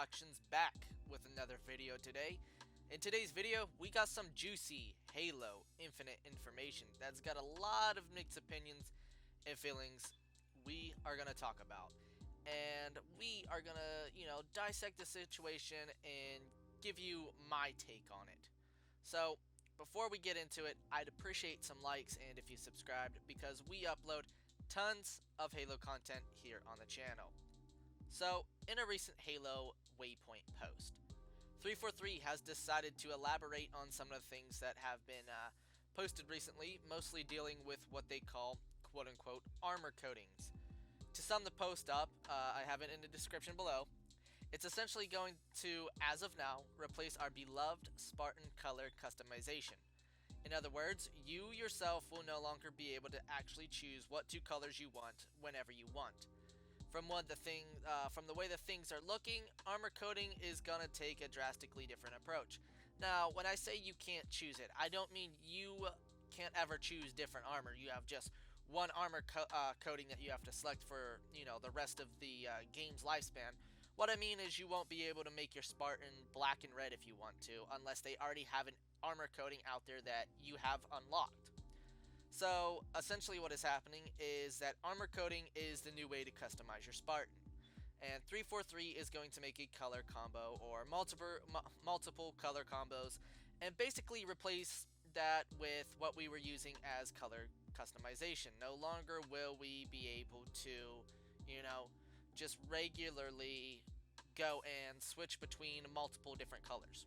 Productions back with another video today. In today's video, we got some juicy Halo Infinite information that's got a lot of mixed opinions and feelings we are going to talk about. And we are going to, dissect the situation and give you my take on it. So, before we get into it, I'd appreciate some likes and if you subscribed because we upload tons of Halo content here on the channel. So, in a recent Halo Waypoint post, 343 has decided to elaborate on some of the things that have been posted recently, mostly dealing with what they call quote-unquote armor coatings. To sum the post up, I have it in the description below. It's essentially going to, as of now, replace our beloved Spartan color customization. In other words, you yourself will no longer be able to actually choose what two colors you want whenever you want. From the way that things are looking, armor coating is gonna take a drastically different approach. Now, when I say you can't choose it, I don't mean you can't ever choose different armor. You have just one armor coating that you have to select for, the rest of the game's lifespan. What I mean is you won't be able to make your Spartan black and red if you want to, unless they already have an armor coating out there that you have unlocked. So, essentially what is happening is that armor coating is the new way to customize your Spartan. And 343 is going to make a color combo or multiple color combos and basically replace that with what we were using as color customization. No longer will we be able to, just regularly go and switch between multiple different colors.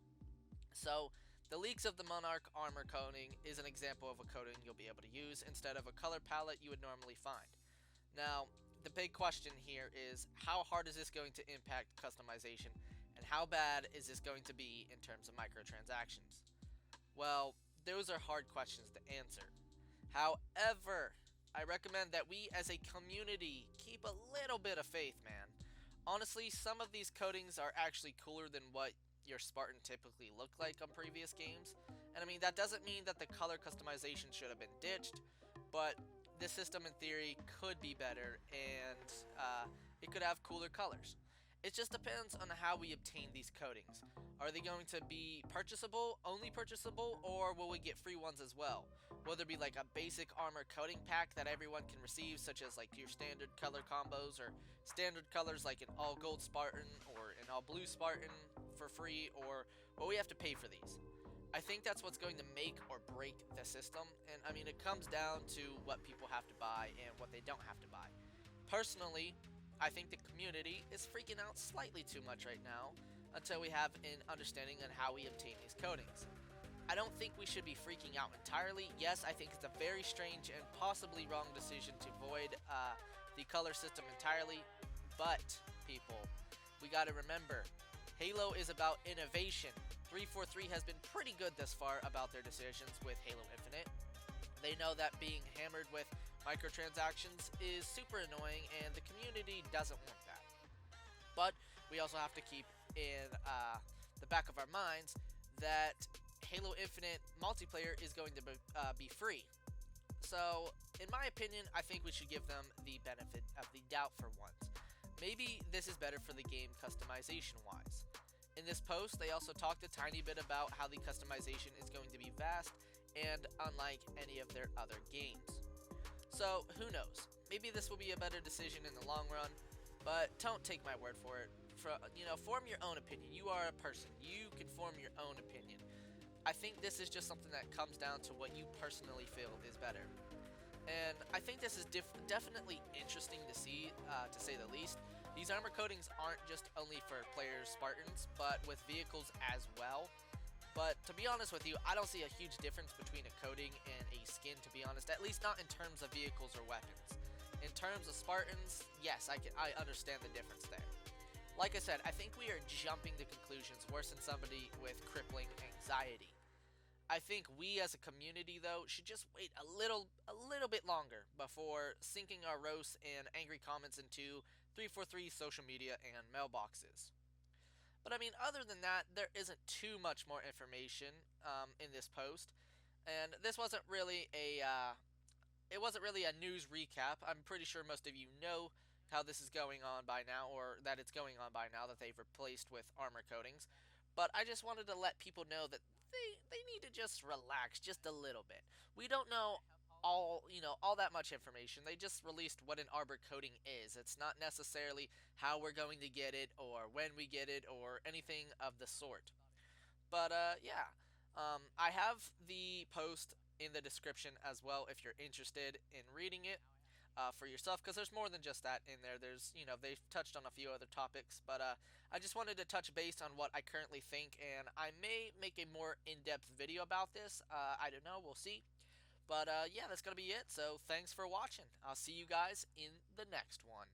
So, the leaks of the Monarch armor coating is an example of a coating you'll be able to use instead of a color palette you would normally find. Now, the big question here is how hard is this going to impact customization and how bad is this going to be in terms of microtransactions? Well, those are hard questions to answer. However, I recommend that we as a community keep a little bit of faith, man. Honestly, some of these coatings are actually cooler than what your Spartan typically look like on previous games. And I mean, that doesn't mean that the color customization should have been ditched, but this system in theory could be better and it could have cooler colors. It just depends on how we obtain these coatings. Are they going to be purchasable, only purchasable, or will we get free ones as well? Will there be like a basic armor coating pack that everyone can receive, such as like your standard color combos or standard colors like an all gold Spartan or an all blue Spartan for free, or will we have to pay for these? I think that's what's going to make or break the system, and I mean it comes down to what people have to buy and what they don't have to buy. Personally, I think the community is freaking out slightly too much right now until we have an understanding on how we obtain these coatings. I don't think we should be freaking out entirely. Yes, I think it's a very strange and possibly wrong decision to void the color system entirely, but people, we gotta remember, Halo is about innovation. 343 has been pretty good thus far about their decisions with Halo Infinite. They know that being hammered with microtransactions is super annoying and the community doesn't want that. But we also have to keep in the back of our minds that Halo Infinite multiplayer is going to be free. So, in my opinion, I think we should give them the benefit of the doubt for once. Maybe this is better for the game customization wise. In this post, they also talked a tiny bit about how the customization is going to be vast and unlike any of their other games. So, who knows? Maybe this will be a better decision in the long run, but don't take my word for it. Form your own opinion. You are a person. You can form your own opinion. I think this is just something that comes down to what you personally feel is better. And I think this is definitely interesting to see, to say the least. These armor coatings aren't just only for players Spartans, but with vehicles as well. But to be honest with you, I don't see a huge difference between a coating and a skin, to be honest, at least not in terms of vehicles or weapons. In terms of Spartans, yes, I understand the difference there. Like I said, I think we are jumping to conclusions worse than somebody with crippling anxiety. I think we as a community, though, should just wait a little bit longer before sinking our roasts and angry comments into 343 social media and mailboxes. But I mean, other than that, there isn't too much more information in this post, and this wasn't really a news recap. I'm pretty sure most of you know how this is going on by now, or that it's going on by now, that they've replaced with armor coatings. But I just wanted to let people know that they need to just relax just a little bit. We don't know all that much information. They just released what an arbor coating is. It's not necessarily how we're going to get it, or when we get it, or anything of the sort. But yeah, I have the post in the description as well if you're interested in reading it for yourself, because there's more than just that in there. There's, they've touched on a few other topics, but I just wanted to touch base on what I currently think, and I may make a more in-depth video about this. I don't know, we'll see. But yeah, that's gonna be it. So thanks for watching. I'll see you guys in the next one.